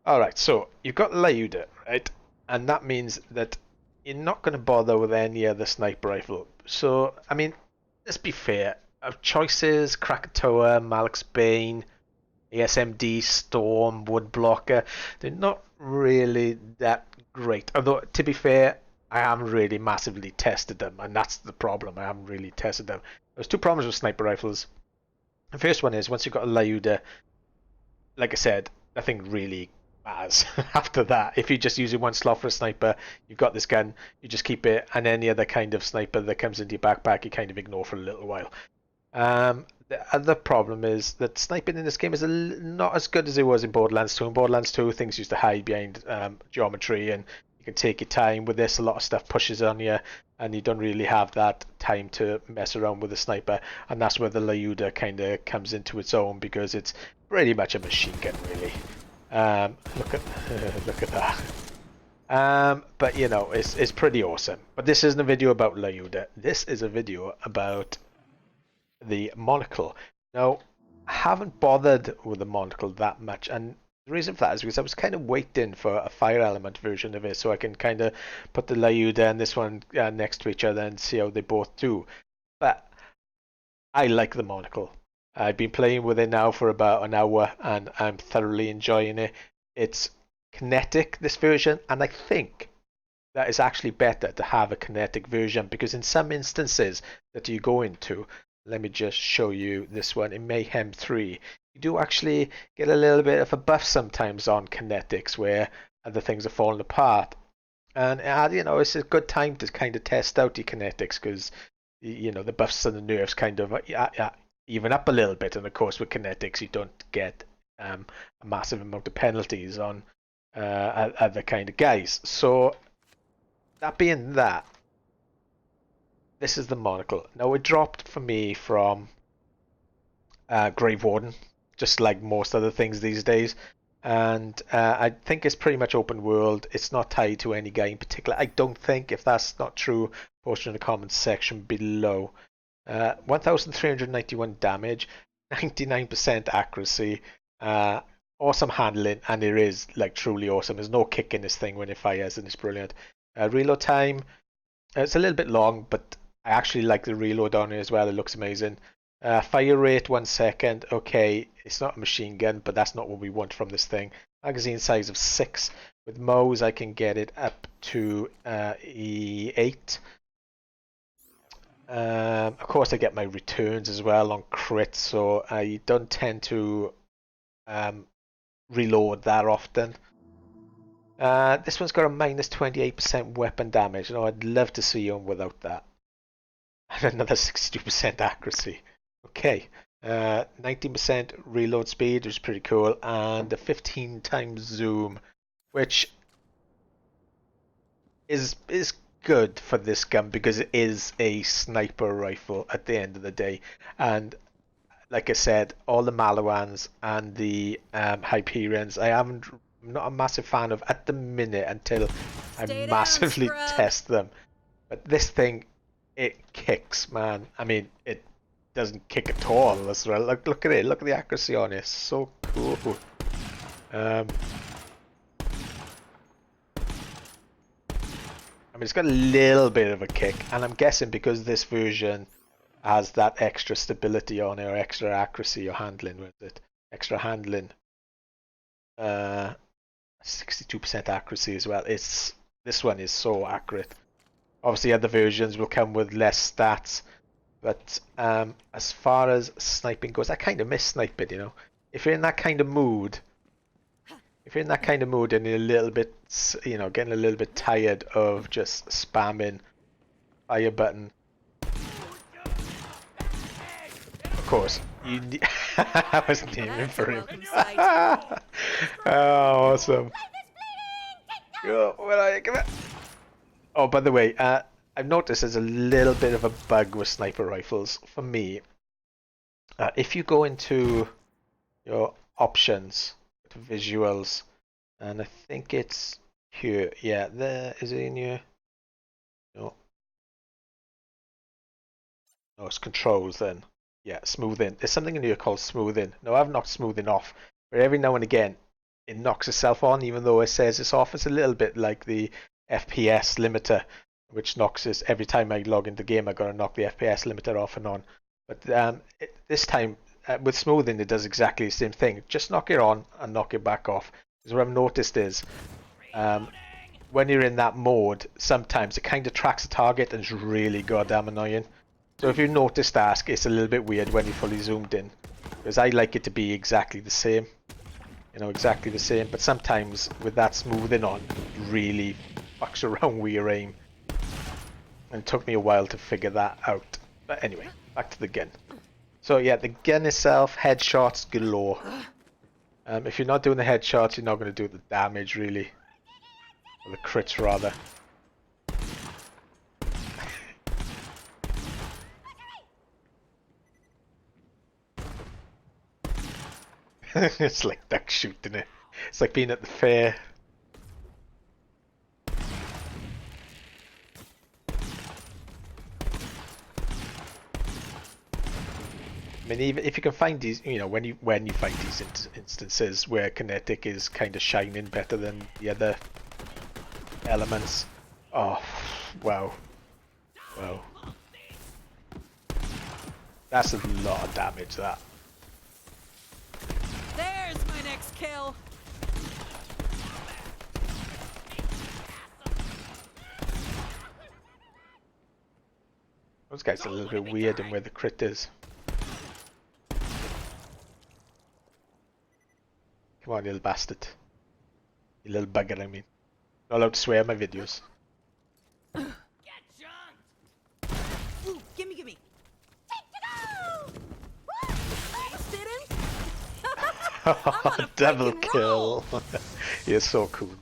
Alright, so you've got Lauda, right? And that means that you're not going to bother with any other sniper rifle. So, I mean, let's be fair. Of choices, Krakatoa, Malak's Bane, ASMD, Storm, Woodblocker, they're not really that great. Although, to be fair, I haven't really massively tested them, and that's the problem. I haven't really tested them. There's two problems with sniper rifles. The first one is once you've got a Lauda, like I said, nothing really matters after that. If you're just using one slot for a sniper, you've got this gun, you just keep it, and any other kind of sniper that comes into your backpack, you kind of ignore for a little while. The other problem is that sniping in this game is not as good as it was in Borderlands 2. In Borderlands 2, things used to hide behind geometry and you can take your time. With this, a lot of stuff pushes on you and you don't really have that time to mess around with the sniper. And that's where the Lauda kind of comes into its own because it's pretty much a machine gun, really. Look at look at that. But you know, it's pretty awesome. But this isn't a video about Lauda. This is a video about the monocle. Now, I haven't bothered with the monocle that much, and the reason for that is because I was kind of waiting for a fire element version of it, so I can kind of put the Lauda and this one next to each other and see how they both do. But I like the monocle. I've been playing with it now for about an hour, and I'm thoroughly enjoying it. It's kinetic, this version, and I think that it's actually better to have a kinetic version because in some instances that you go into, let me just show you this one in Mayhem 3, you do actually get a little bit of a buff sometimes on kinetics where other things are falling apart. And you know, it's a good time to kind of test out your kinetics because you know the buffs and the nerfs kind of even up a little bit. And of course, with kinetics, you don't get a massive amount of penalties on other kind of guys. So that being that, this is the monocle. Now it dropped for me from Grave Warden, just like most other things these days. And I think it's pretty much open world. It's not tied to any guy in particular. I don't think. If that's not true, post in the comments section below. 1,391 damage, 99% accuracy, awesome handling, and it is like truly awesome. There's no kick in this thing when it fires, and it's brilliant. Reload time, it's a little bit long, but I actually like the reload on it as well. It looks amazing. Fire rate 1 second. Okay, it's not a machine gun, but that's not what we want from this thing. Magazine size of 6. With Mo's, I can get it up to E8. Of course, I get my returns as well on crit, so I don't tend to reload that often. This one's got a minus 28% weapon damage. No, I'd love to see one without that. And another 62% accuracy. Okay. 19% reload speed, which is pretty cool, and a 15 times zoom, which is good for this gun because it is a sniper rifle at the end of the day. And like I said, all the Malawans and the Hyperions, I'm not a massive fan of at the minute until I Stay down, massively scrub. test them. But this thing, it kicks, man. I mean, it doesn't kick at all as well. Look at it. Look at the accuracy on it. So cool. Um, I mean, it's got a little bit of a kick, and I'm guessing because this version has that extra stability on it, or extra accuracy or handling with it. Extra handling. 62% accuracy as well. This one is so accurate. Obviously, other versions will come with less stats, but as far as sniping goes, I kind of miss sniping. You know, if you're in that kind of mood, if you're in that kind of mood and you're a little bit, you know, getting a little bit tired of just spamming fire button, of course, I wasn't aiming That's a for him. welcome sight. Oh, awesome. Oh, where are you? Come here. Oh, by the way, I've noticed there's a little bit of a bug with sniper rifles. For me, if you go into your options, to visuals, and I think it's here. Yeah, there is it in here. No, no, it's controls then. Yeah, smoothing. There's something in here called smoothing. No, I've knocked smoothing off, but every now and again it knocks itself on, even though it says it's off. It's a little bit like the FPS limiter, which knocks us every time I log into the game. I got to knock the FPS limiter off and on. But this time with smoothing, it does exactly the same thing. Just knock it on and knock it back off. Because what I've noticed is when you're in that mode, sometimes it kind of tracks the target and it's really goddamn annoying. So if you notice that, it's a little bit weird when you're fully zoomed in. Because I like it to be exactly the same. You know, exactly the same. But sometimes with that smoothing on, it really fucks around with your aim. And it took me a while to figure that out. But anyway, back to the gun. So yeah, the gun itself, headshots galore. If you're not doing the headshots, you're not going to do the damage really. Or the crits rather. It's like duck shooting it. It's like being at the fair. I mean, even if you can find these, you know, when you find these instances where kinetic is kind of shining better than the other elements. Oh, wow, wow. That's a lot of damage. That. There's my next kill. Those guys are a little bit weird in where the crit is. Come on, you little bastard. You little bugger, I mean. Not allowed to swear in my videos. Get junked. Ooh, gimme. Double kill. You're so cool.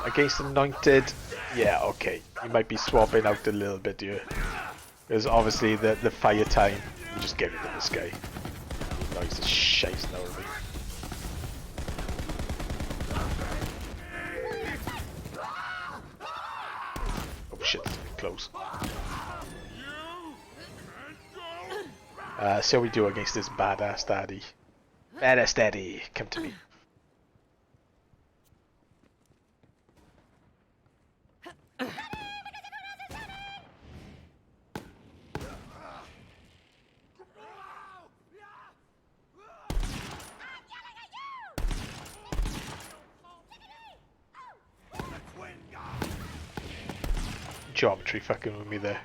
Against Anointed, yeah, okay. You might be swapping out a little bit here. Because obviously the fire time, you just get rid of this guy. Oh, he's just shite now of me. Oh shit, that's been close. See how we do against this badass daddy. Badass daddy, come to me. Geometry fucking with me there.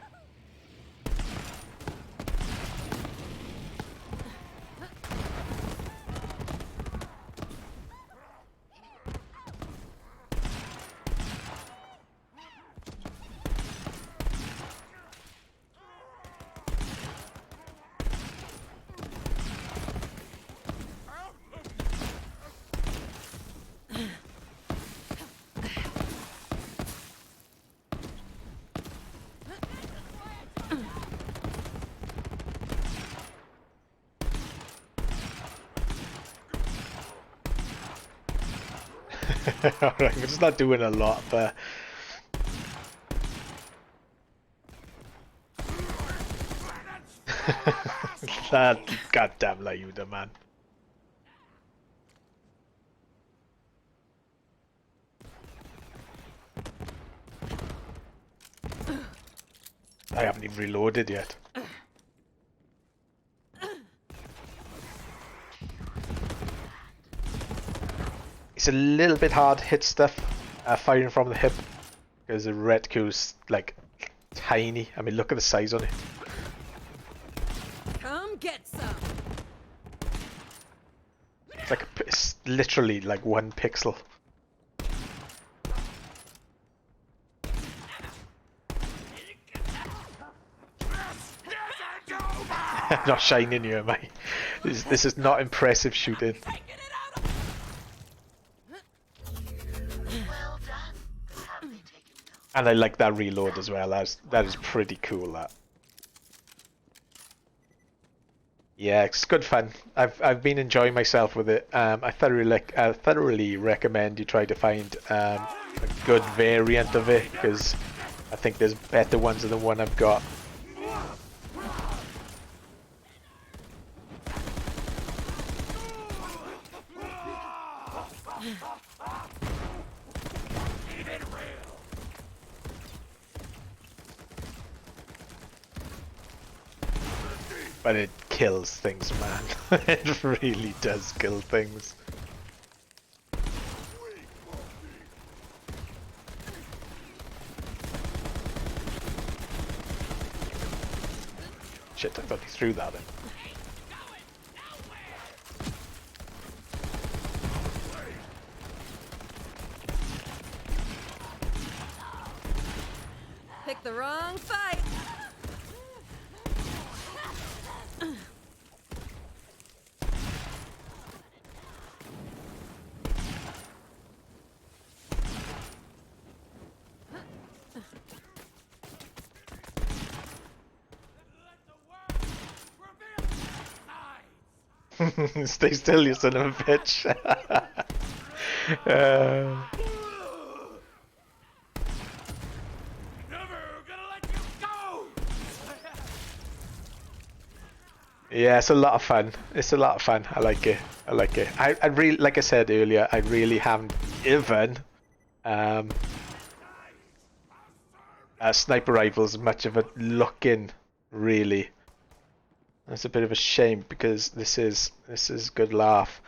Alright, we're just not doing a lot, but... that goddamn Layuda, man. I haven't even reloaded yet. It's a little bit hard to hit stuff firing from the hip because the Redxi's like tiny. I mean, look at the size on it. Come get some. It's like it's literally like 1 pixel. I'm not shining you, am I? This is not impressive shooting. And I like that reload as well. That is pretty cool. That. Yeah, it's good fun. I've been enjoying myself with it. I thoroughly recommend you try to find a good variant of it because I think there's better ones than the one I've got. But it kills things, man. It really does kill things. Shit, I thought he threw that in. Pick the wrong fight. Stay still, you son of a bitch. Yeah, it's a lot of fun. It's a lot of fun. I like it. I like it. I really, like I said earlier, I really haven't even sniper rifles much of a look in, really. That's a bit of a shame because this is good laugh.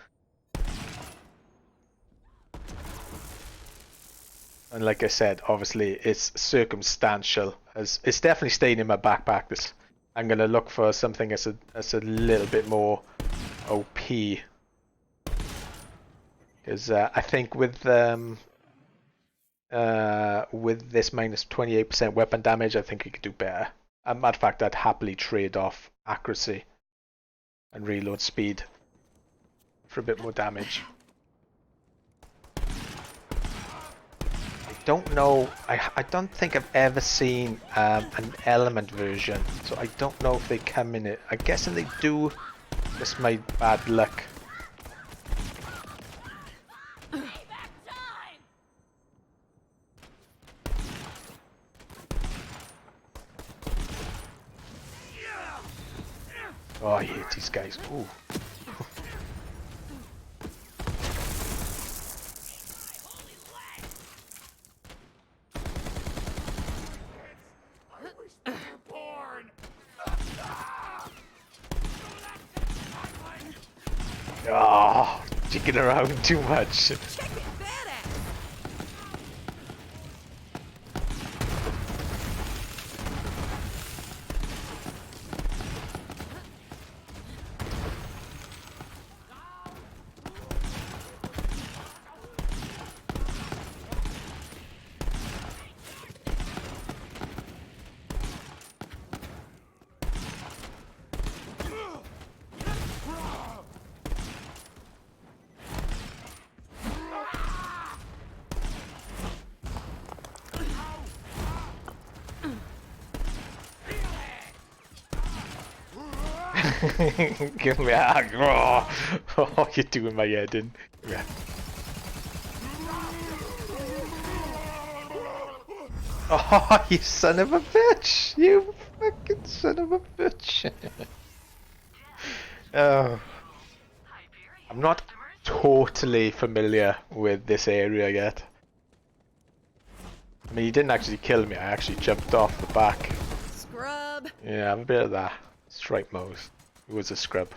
And like I said, obviously it's circumstantial. As it's definitely staying in my backpack. I'm gonna look for something that's a little bit more OP. Because I think with this minus 28% weapon damage, I think we could do better. As a matter of fact, I'd happily trade off accuracy and reload speed for a bit more damage. I don't know, I don't think I've ever seen an element version, so I don't know if they come in it. I'm guessing they do. That's my bad luck. Oh, I hate these guys. Ooh. Oh, jigging around too much. Give me a hug. Oh, you're doing my head in. Yeah. Oh, you son of a bitch! You fucking son of a bitch! Oh. I'm not totally familiar with this area yet. I mean, he didn't actually kill me, I actually jumped off the back. Scrub. Yeah, I'm a bit of that. Strike mode. It was a scrub.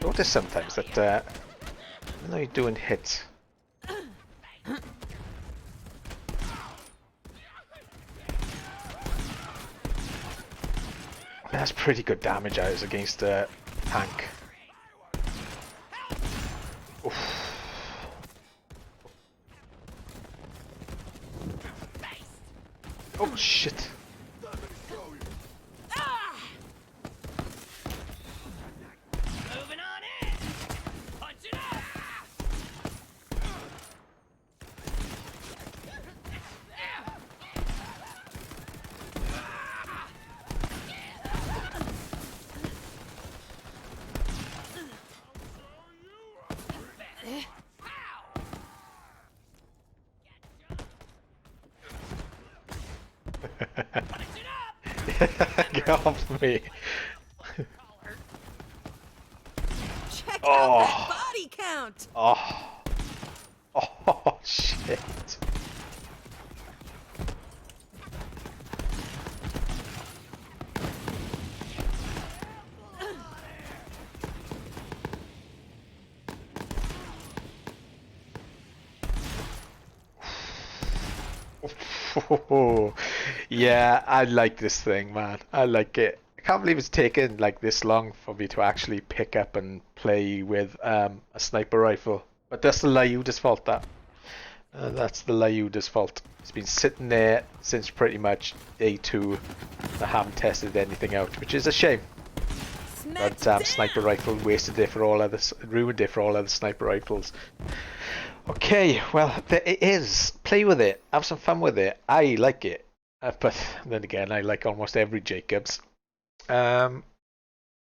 Notice sometimes that even though you're doing hits, that's pretty good damage out against a tank. Oof. Oh shit. Get off me. Check out Oh. that body count. Oh. Oh, shit. Yeah, I like this thing, man. I like it. I can't believe it's taken like this long for me to actually pick up and play with a sniper rifle. But that's the Lyuda's fault, that. That's the Lyuda's fault. It's been sitting there since pretty much day 2. I haven't tested anything out, which is a shame. Smack But sniper rifle wasted it for all other, ruined it for all other sniper rifles. Okay, well, there it is. Play with it. Have some fun with it. I like it. But then again, I like almost every Jakobs. I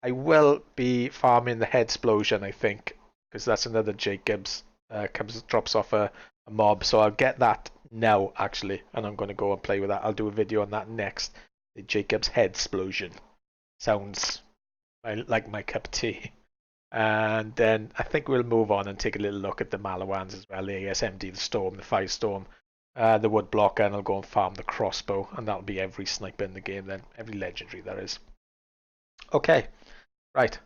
will be farming the head explosion, I think, because that's another Jakobs. Drops off a mob, so I'll get that now, actually, and I'm going to go and play with that. I'll do a video on that next. The Jakobs head explosion. Sounds like my cup of tea. And then I think we'll move on and take a little look at the Malawans as well, the ASMD, the Storm, the Firestorm, the Woodblocker, and I'll go and farm the crossbow, and that'll be every sniper in the game then, every legendary there is. Okay, right.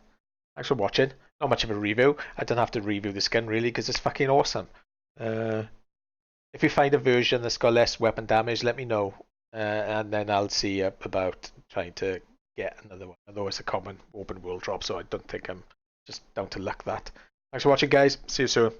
Thanks for watching. Not much of a review. I don't have to review this gun really because it's fucking awesome. If you find a version that's got less weapon damage, let me know, and then I'll see about trying to get another one. Although it's a common open world drop, so I don't think I'm just down to luck that. Thanks for watching, guys. See you soon.